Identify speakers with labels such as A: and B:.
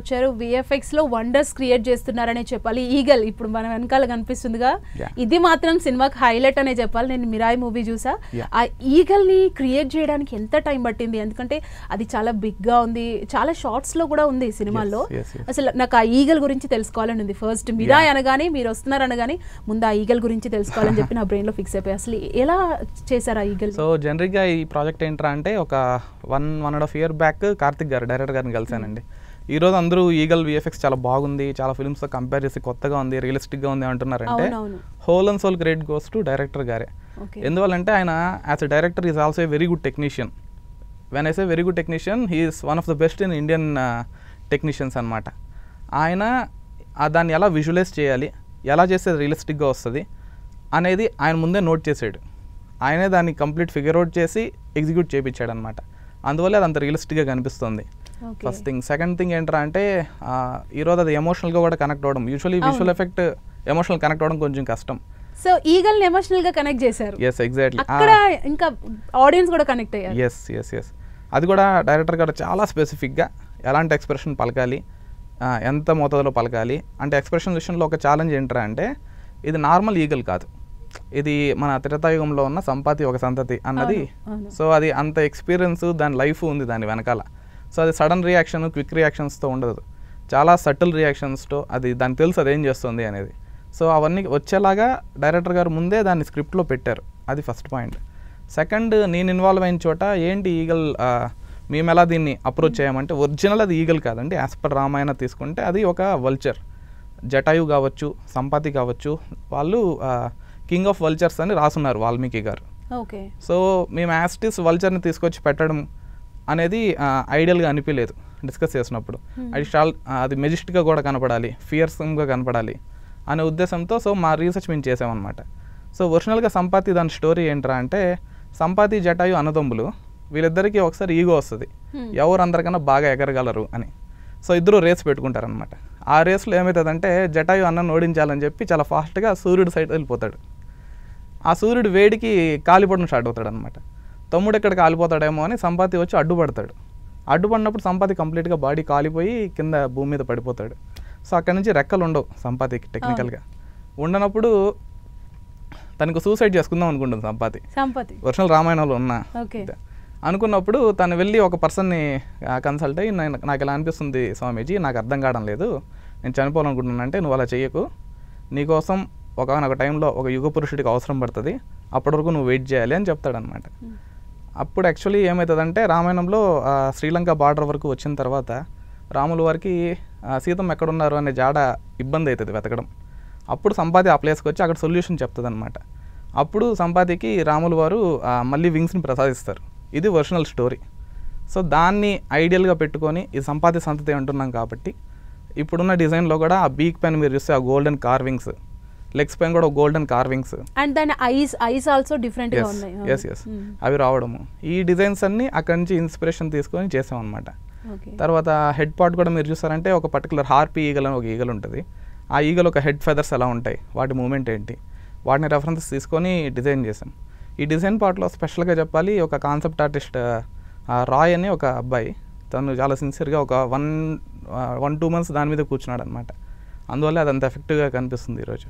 A: వచ్చారు విఎఫ్ఎక్స్ లో wonders create చేస్తున్నారనే చెప్పాలి. ఈగల్ ఇప్పుడు మన వెనకాల కనిపిస్తుందిగా, ఇది మాత్రం సినిమాకి హైలైట్ అనే చెప్పాలి. నేను మిరాయి మూవీ చూసా, ఆ ఈగల్ ని క్రియేట్ చేయడానికి ఎంత టైం పట్టింది, ఎందుకంటే అది చాలా బిగ్ గా ఉంది, చాలా షార్ట్స్ లో కూడా ఉంది సినిమాలో. అసలు నాకు ఆ ఈగల్ గురించి తెలుసుకోవాలని ఉంది. ఫస్ట్ మిరాయి అనగానే మీరు వస్తున్నారు అనగానే ముందు ఆ ఈగల్ గురించి తెలుసుకోవాలని చెప్పి నా బ్రెయిన్ లో ఫిక్స్ అయిపోయి అసలు ఎలా చేశారు ఆ ఈగల్.
B: సో జనరల్ గా ఈ ప్రాజెక్ట్ ఏంట్రా అంటే ఒక 1.5 year బ్యాక్ కార్తిక్ గారు డైరెక్టర్ గారిని కలిసానండి. ఈ రోజు అందరూ ఈగల్ విఎఫ్ఎక్స్ చాలా బాగుంది, చాలా ఫిల్మ్స్ తో కంపేర్ చేసి కొత్తగా ఉంది, రియలిస్టిక్ గా ఉంది అంటున్నారంటే whole and soul credit goes to director గారే. ఎందువల్లంటే ఆయన as a director is also a very good technician. When I say very good technician, he is one of the best in Indian technicians అనమాట. ఆయన దాన్ని ఎలా visualise చేయాలి, ఎలా చేస్తే రియలిస్టిక్గా వస్తుంది అనేది ఆయన ముందే నోట్ చేసాడు. ఆయనే దాన్ని కంప్లీట్ ఫిగర్ అవుట్ చేసి ఎగ్జిక్యూట్ చేయించాడు అనమాట. అందువల్ల అది అంత రియలిస్టిక్గా కనిపిస్తుంది. First thing. సెకండ్ థింగ్ ఏంట్రా అంటే ఈరోజు అది ఎమోషనల్గా కూడా కనెక్ట్ అవ్వడం, usually visual effect emotional connect అవ్వడం కొంచెం కష్టం.
A: సో ఈగల్ ని ఎమోషనల్ గా కనెక్ట్ చేశారు.
B: Yes exactly.
A: అక్కడ ఇంకా ఆడియన్స్ కూడా కనెక్ట్ అయ్యారు.
B: ఎస్ ఎస్ ఎస్ అది కూడా డైరెక్టర్ గారు చాలా స్పెసిఫిక్గా ఎలాంటి ఎక్స్ప్రెషన్ పలకాలి, ఎంత మోతాదులో పలకాలి అంటే ఎక్స్ప్రెషన్ విషయంలో ఒక ఛాలెంజ్ ఏంట్రా అంటే ఇది నార్మల్ ఈగల్ కాదు, ఇది మన త్రేతాయుగంలో ఉన్న సంపాతి ఒక సంతతి అన్నది. సో అది అంత ఎక్స్పీరియన్స్, దాని లైఫ్ ఉంది దాని వెనకాల. సో అది సడన్ రియాక్షన్, క్విక్ రియాక్షన్స్తో ఉండదు, చాలా సటిల్ రియాక్షన్స్తో అది దానికి తెలుసు అదేం చేస్తుంది అనేది. సో అవన్నీ వచ్చేలాగా డైరెక్టర్ గారు ముందే దాన్ని స్క్రిప్ట్లో పెట్టారు. అది ఫస్ట్ పాయింట్. సెకండ్, నేను ఇన్వాల్వ్ అయిన చోట ఏంటి ఈగల్ మేము ఎలా దీన్ని అప్రోచ్ చేయమంటే ఒరిజినల్ అది ఈగల్ కాదండి. యాజ్ పర్ రామాయణ తీసుకుంటే అది ఒక వల్చర్. జటాయు కావచ్చు, సంపాతి కావచ్చు, వాళ్ళు కింగ్ ఆఫ్ వల్చర్స్ అని రాసున్నారు వాల్మీకి గారు.
A: ఓకే. సో
B: మేము యాస్టిస్ వల్చర్ని తీసుకొచ్చి పెట్టడం అనేది ఐడియల్గా అనిపించలేదు డిస్కస్ చేసినప్పుడు. అది మెజెస్టిక్గా కూడా కనపడాలి, ఫియర్సమ్గా కనపడాలి అనే ఉద్దేశంతో సో మా రీసెర్చ్ మేము చేసామన్నమాట. సో ఒరిజినల్గా సంపాతి దాని స్టోరీ ఏంట్రా అంటే సంపాతి జటాయు అన్నదమ్ములు, వీళ్ళిద్దరికీ ఒకసారి ఈగో వస్తుంది ఎవరు అందరికన్నా బాగా ఎగరగలరు అని. సో ఇద్దరు రేస్ పెట్టుకుంటారనమాట. ఆ రేస్లో ఏమవుతుందంటే జటాయు అన్నను ఓడించాలని చెప్పి చాలా ఫాస్ట్గా సూర్యుడి సైడ్ వెళ్ళిపోతాడు. ఆ సూర్యుడు వేడికి కాలిపోవడం స్టార్ట్ అవుతాడు అనమాట. తమ్ముడు ఎక్కడ కాలిపోతాడేమో అని సంపాతి వచ్చి అడ్డుపడతాడు. అడ్డుపడినప్పుడు సంపాతి కంప్లీట్గా బాడీ కాలిపోయి కింద భూమి మీద పడిపోతాడు. సో అక్కడి నుంచి రెక్కలు ఉండవు సంపాతికి టెక్నికల్గా. ఉండనప్పుడు తనకు సూసైడ్ చేసుకుందాం అనుకుంటుంది సంపాతి, ఒరిజినల్ రామాయణంలో ఉన్న అనుకున్నప్పుడు తను వెళ్ళి ఒక పర్సన్ని కన్సల్ట్ అయ్యి నాకు ఎలా అనిపిస్తుంది స్వామీజీ, నాకు అర్థం కావడం లేదు, నేను చనిపోవాలనుకుంటున్నాను అంటే నువ్వు అలా చెయ్యకు, నీకోసం ఒక టైంలో ఒక యుగ పురుషుడికి అవసరం పడుతుంది, అప్పటి వరకు నువ్వు వెయిట్ చేయాలి అని చెప్తాడనమాట. అప్పుడు యాక్చువల్లీ ఏమవుతుందంటే రామాయణంలో శ్రీలంక బార్డర్ వరకు వచ్చిన తర్వాత రాముల వారికి సీతమ్మ ఎక్కడున్నారు అనే జాడ ఇబ్బంది అవుతుంది వెతకడం. అప్పుడు సంపాతి ఆ ప్లేస్కి వచ్చి అక్కడ సొల్యూషన్ చెప్తుంది అనమాట. అప్పుడు సంపాతికి రాముల వారు మళ్ళీ వింగ్స్ని ప్రసాదిస్తారు. ఇది ఒరిజినల్ స్టోరీ. సో దాన్ని ఐడియల్గా పెట్టుకొని ఈ సంపాతి సంతతి అంటున్నాం కాబట్టి ఇప్పుడున్న డిజైన్లో కూడా ఆ బీక్ పైన మీరు చూస్తే ఆ గోల్డెన్ కార్వింగ్స్, లెగ్స్ పైన కూడా గోల్డెన్ కార్వింగ్స్,
A: అండ్ దాని ఐస్ ఆల్సో డిఫరెంట్ గా ఉన్నాయి.
B: ఎస్ ఎస్ అవి రావడము, ఈ డిజైన్స్ అన్ని అక్కడి నుంచి ఇన్స్పిరేషన్ తీసుకొని చేసాం అనమాట. తర్వాత హెడ్ పార్ట్ కూడా మీరు చూసారంటే ఒక పర్టికులర్ హార్పీ ఈగల్ అని ఒక ఈగల్ ఉంటుంది. ఆ ఈగల్ ఒక హెడ్ ఫెదర్స్ ఎలా ఉంటాయి, వాటి మూమెంట్ ఏంటి, వాటిని రెఫరెన్సెస్ తీసుకొని డిజైన్ చేసాం. ఈ డిజైన్ పార్ట్లో స్పెషల్గా చెప్పాలి, ఒక కాన్సెప్ట్ ఆర్టిస్ట్ రాయ్ అని ఒక అబ్బాయి, తను చాలా సిన్సియర్గా ఒక 1-2 months దాని మీద కూర్చున్నాడు అనమాట. అందువల్ల అది అంత ఎఫెక్టివ్గా కనిపిస్తుంది ఈరోజు.